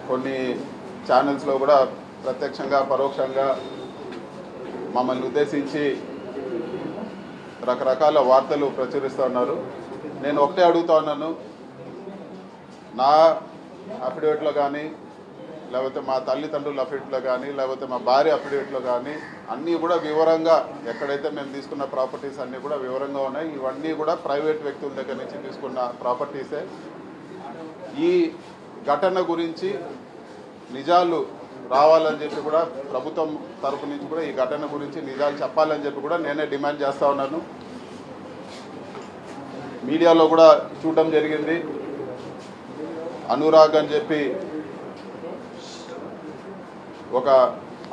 కొన్ని ఛానల్స్లో కూడా ప్రత్యక్షంగా పరోక్షంగా మమ్మల్ని ఉద్దేశించి రకరకాల వార్తలు ప్రచురిస్తున్నారు. నేను ఒకటే అడుగుతా ఉన్నాను, నా అఫిడవిట్లో కానీ లేకపోతే మా తల్లిదండ్రుల అఫిడవిట్లో కానీ లేకపోతే మా భార్య అఫిడవిట్లో కానీ అన్నీ కూడా వివరంగా ఎక్కడైతే మేము తీసుకున్న ప్రాపర్టీస్ అన్నీ కూడా వివరంగా ఉన్నాయి. ఇవన్నీ కూడా ప్రైవేట్ వ్యక్తుల దగ్గర నుంచి తీసుకున్న ప్రాపర్టీసే. ఈ ఘటన గురించి నిజాలు రావాలని చెప్పి కూడా ప్రభుత్వం తరపు నుంచి కూడా ఈ ఘటన గురించి నిజాలు చెప్పాలని చెప్పి కూడా నేనే డిమాండ్ చేస్తూ ఉన్నాను. మీడియాలో కూడా చూడడం జరిగింది, అనురాగ్ అని చెప్పి ఒక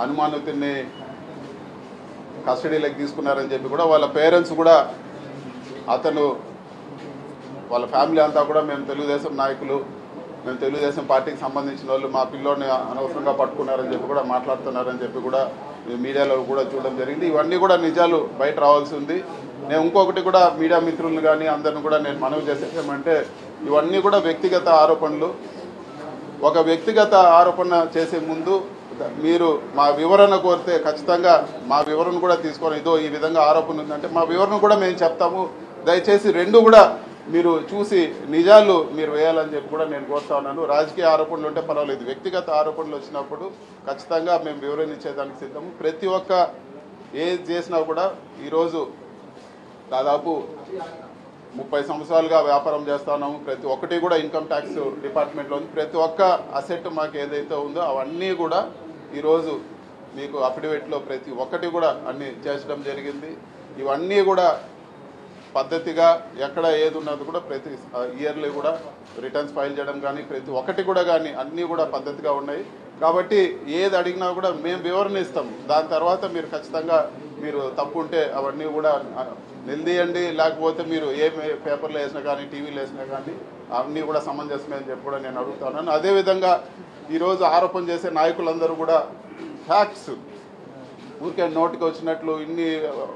అనుమానితుడిని కస్టడీలోకి తీసుకున్నారని చెప్పి కూడా వాళ్ళ పేరెంట్స్ కూడా అతను వాళ్ళ ఫ్యామిలీ అంతా కూడా మేము తెలుగుదేశం నాయకులు, మేము తెలుగుదేశం పార్టీకి సంబంధించిన వాళ్ళు, మా పిల్లోని అనవసరంగా పట్టుకున్నారని చెప్పి కూడా మాట్లాడుతున్నారని చెప్పి కూడా మీడియాలో కూడా చూడడం జరిగింది. ఇవన్నీ కూడా నిజాలు బయట రావాల్సి ఉంది. నేను ఇంకొకటి కూడా మీడియా మిత్రులను కానీ అందరిని కూడా నేను మనవి చేసేసామంటే, ఇవన్నీ కూడా వ్యక్తిగత ఆరోపణలు. ఒక వ్యక్తిగత ఆరోపణ చేసే ముందు మీరు మా వివరణ కోరితే ఖచ్చితంగా మా వివరణ కూడా తీసుకొని ఇదో ఈ విధంగా ఆరోపణ ఉందంటే మా వివరణ కూడా మేము చెప్తాము. దయచేసి రెండు కూడా మీరు చూసి నిజాలు మీరు వేయాలని చెప్పి కూడా నేను కోరుతా ఉన్నాను. రాజకీయ ఆరోపణలు ఉంటే పర్వాలేదు, వ్యక్తిగత ఆరోపణలు వచ్చినప్పుడు ఖచ్చితంగా మేము వివరణ ఇచ్చేదానికి సిద్ధము. ప్రతి ఒక్క ఏది చేసినా కూడా ఈరోజు దాదాపు 30 సంవత్సరాలుగా వ్యాపారం చేస్తున్నాము. ప్రతి ఒక్కటి కూడా ఇన్కమ్ ట్యాక్స్ డిపార్ట్మెంట్లో ఉంది. ప్రతి ఒక్క అసెట్ మాకు ఏదైతే ఉందో అవన్నీ కూడా ఈరోజు మీకు అఫిడవిట్లో ప్రతి ఒక్కటి కూడా అన్నీ చేర్చడం జరిగింది. ఇవన్నీ కూడా పద్ధతిగా ఎక్కడ ఏది ఉన్నది కూడా ప్రతి ఇయర్లీ కూడా రిటర్న్స్ ఫైల్ చేయడం కానీ ప్రతి ఒక్కటి కూడా కానీ అన్నీ కూడా పద్ధతిగా ఉన్నాయి. కాబట్టి ఏది అడిగినా కూడా మేము వివరణ ఇస్తాము. దాని తర్వాత మీరు ఖచ్చితంగా మీరు తప్పు ఉంటే అవన్నీ కూడా నిలదీయండి, లేకపోతే మీరు ఏ పేపర్లో వేసినా కానీ టీవీలో వేసినా కానీ అవన్నీ కూడా సమంజసమే అని చెప్పి కూడా నేను అడుగుతున్నాను. అదేవిధంగా ఈరోజు ఆరోపణ చేసే నాయకులందరూ కూడా ఫ్యాక్ట్స్ ఊరికే నోటికి వచ్చినట్లు ఇన్ని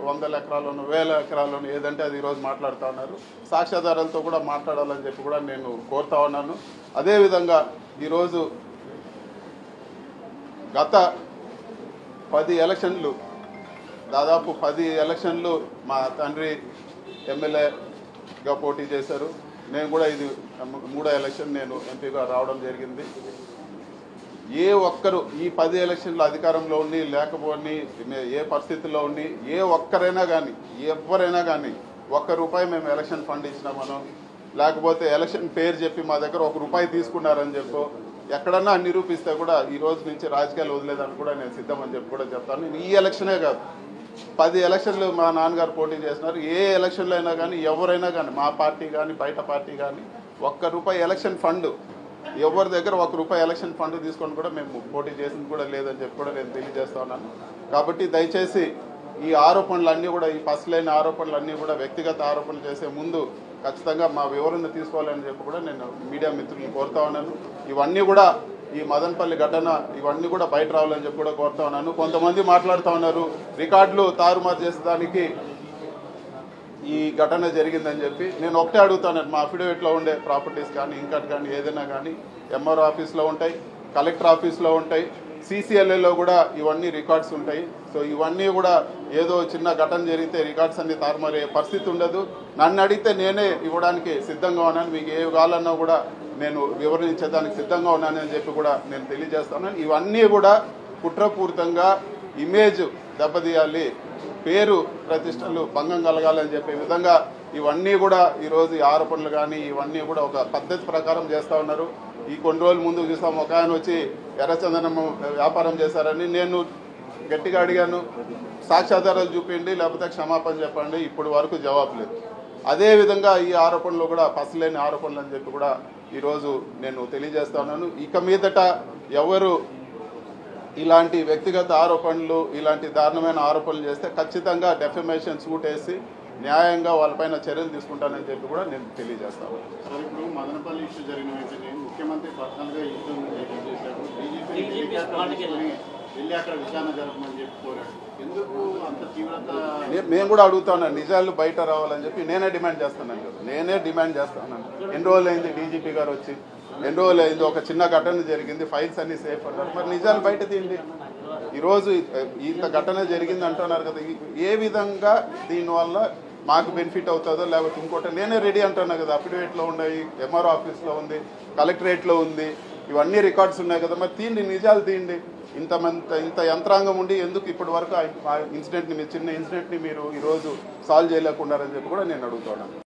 100 ఎకరాలను 1000 ఎకరాలను ఏదంటే అది ఈరోజు మాట్లాడుతూ ఉన్నారు. సాక్ష్యాధారాలతో కూడా మాట్లాడాలని చెప్పి కూడా నేను కోరుతా ఉన్నాను. అదేవిధంగా ఈరోజు గత 10 ఎలక్షన్లు దాదాపు 10 ఎలక్షన్లు మా తండ్రి ఎమ్మెల్యేగా పోటీ చేశారు. నేను కూడా ఇది 3వ ఎలక్షన్ నేను ఎంపీగా రావడం జరిగింది. ఏ ఒక్కరు ఈ 10 ఎలక్షన్లు అధికారంలో ఉండి లేకపోని ఏ పరిస్థితుల్లో ఉండి ఏ ఒక్కరైనా కానీ ఎవరైనా కానీ ₹1 మేము ఎలక్షన్ ఫండ్ ఇచ్చినామనో లేకపోతే ఎలక్షన్ పేరు చెప్పి మా దగ్గర ₹1 తీసుకున్నారని చెప్పో ఎక్కడన్నా నిరూపిస్తే కూడా ఈ రోజు నుంచి రాజకీయాలు వదిలేదని కూడా నేను సిద్ధమని చెప్పి కూడా చెప్తాను. నేను ఈ ఎలక్షనే కాదు 10 ఎలక్షన్లు మా నాన్నగారు పోటీ చేస్తున్నారు. ఏ ఎలక్షన్లో అయినా కానీ ఎవరైనా కానీ మా పార్టీ కానీ బయట పార్టీ కానీ ₹1 ఎలక్షన్ ఫండ్ ఎవరి దగ్గర ₹1 ఎలక్షన్ ఫండ్ తీసుకొని కూడా మేము పోటీ చేసింది కూడా లేదని చెప్పి కూడా నేను తెలియజేస్తా ఉన్నాను. కాబట్టి దయచేసి ఈ ఆరోపణలన్నీ కూడా ఈ పసలైన ఆరోపణలన్నీ కూడా వ్యక్తిగత ఆరోపణలు చేసే ముందు ఖచ్చితంగా మా వివరణ తీసుకోవాలని చెప్పి కూడా నేను మీడియా మిత్రులను కోరుతా ఉన్నాను. ఇవన్నీ కూడా ఈ మదనపల్లి ఘటన ఇవన్నీ కూడా బయట రావాలని చెప్పి కూడా కోరుతా ఉన్నాను. కొంతమంది మాట్లాడుతూ ఉన్నారు రికార్డులు తారుమారు చేసేదానికి ఈ ఘటన జరిగిందని చెప్పి. నేను ఒకటే అడుగుతాను, మా అఫిడవిట్లో ఉండే ప్రాపర్టీస్ కానీ ఇంకటి కానీ ఏదైనా కానీ ఎంఆర్ఓ ఆఫీస్లో ఉంటాయి, కలెక్టర్ ఆఫీస్లో ఉంటాయి, CCLAలో కూడా ఇవన్నీ రికార్డ్స్ ఉంటాయి. సో ఇవన్నీ కూడా ఏదో చిన్న ఘటన జరిగితే రికార్డ్స్ అన్ని తారుమారే పరిస్థితి ఉండదు. నన్ను అడిగితే నేనే ఇవ్వడానికి సిద్ధంగా ఉన్నాను. మీకు ఏ కావాలన్నా కూడా నేను వివరించేదానికి సిద్ధంగా ఉన్నానని చెప్పి కూడా నేను తెలియజేస్తున్నాను. ఇవన్నీ కూడా కుట్రపూరితంగా ఇమేజ్ దెబ్బతీయాలి, పేరు ప్రతిష్టలు భంగం కలగాలని చెప్పే విధంగా ఇవన్నీ కూడా ఈరోజు ఈ ఆరోపణలు కానీ ఇవన్నీ కూడా ఒక పద్ధతి ప్రకారం చేస్తూ ఉన్నారు. ఈ కొన్ని రోజుల ముందు చూసాం, ఒక ఆయన వచ్చి ఎర్రచందనం వ్యాపారం చేశారని నేను గట్టిగా అడిగాను, సాక్ష్యాధారాలు చూపించండి లేకపోతే క్షమాపణ చెప్పండి. ఇప్పుడు వరకు జవాబు లేదు. అదేవిధంగా ఈ ఆరోపణలు కూడా పసలేని ఆరోపణలు అని చెప్పి కూడా ఈరోజు నేను తెలియజేస్తా ఉన్నాను. ఇక మీదట ఎవరు ఇలాంటి వ్యక్తిగత ఆరోపణలు ఇలాంటి దారుణమైన ఆరోపణలు చేస్తే ఖచ్చితంగా డెఫమేషన్ సూట్ వేసి న్యాయంగా వాళ్ళపైన చర్యలు తీసుకుంటానని చెప్పి కూడా నేను తెలియజేస్తాను. సార్, ఇప్పుడు మదనపల్లి ఇష్యూ జరిగిన వెంటనే ముఖ్యమంత్రి పర్సనల్గా ఇష్యూ చేశారు. డీజీపీ వెళ్ళి అక్కడ విచారణ జరపమని చెప్పి కోరాడు. ఎందుకు అంత తీవ్రత? మేము కూడా అడుగుతాను, నిజాలు బయట రావాలని చెప్పి నేనే డిమాండ్ చేస్తున్నాను కదా, నేనే డిమాండ్ చేస్తున్నాను. ఎన్ని రోజులు అయింది డీజీపీ గారు వచ్చి? ఎన్ని రోజులు అయింది, ఒక చిన్న ఘటన జరిగింది, ఫైల్స్ అన్ని సేఫ్ అన్నారు. మరి నిజాలు బయట తీయండి. ఈరోజు ఇంత ఘటన జరిగింది అంటున్నారు కదా, ఏ విధంగా దీనివల్ల మాకు బెనిఫిట్ అవుతుందో లేకపోతే ఇంకోటి నేనే రెడీ అంటున్నా కదా. అఫిడవిట్లో ఉన్నాయి, ఎంఆర్ఓ ఆఫీస్లో ఉంది, కలెక్టరేట్లో ఉంది, ఇవన్నీ రికార్డ్స్ ఉన్నాయి కదా. మరి తీయండి, నిజాలు తీయండి. ఇంత యంత్రాంగం ఉండి ఎందుకు ఇప్పటి వరకు ఆ ఇన్సిడెంట్ని, చిన్న ఇన్సిడెంట్ని మీరు ఈరోజు సాల్వ్ చేయలేకున్నారని చెప్పి కూడా నేను అడుగుతున్నాను.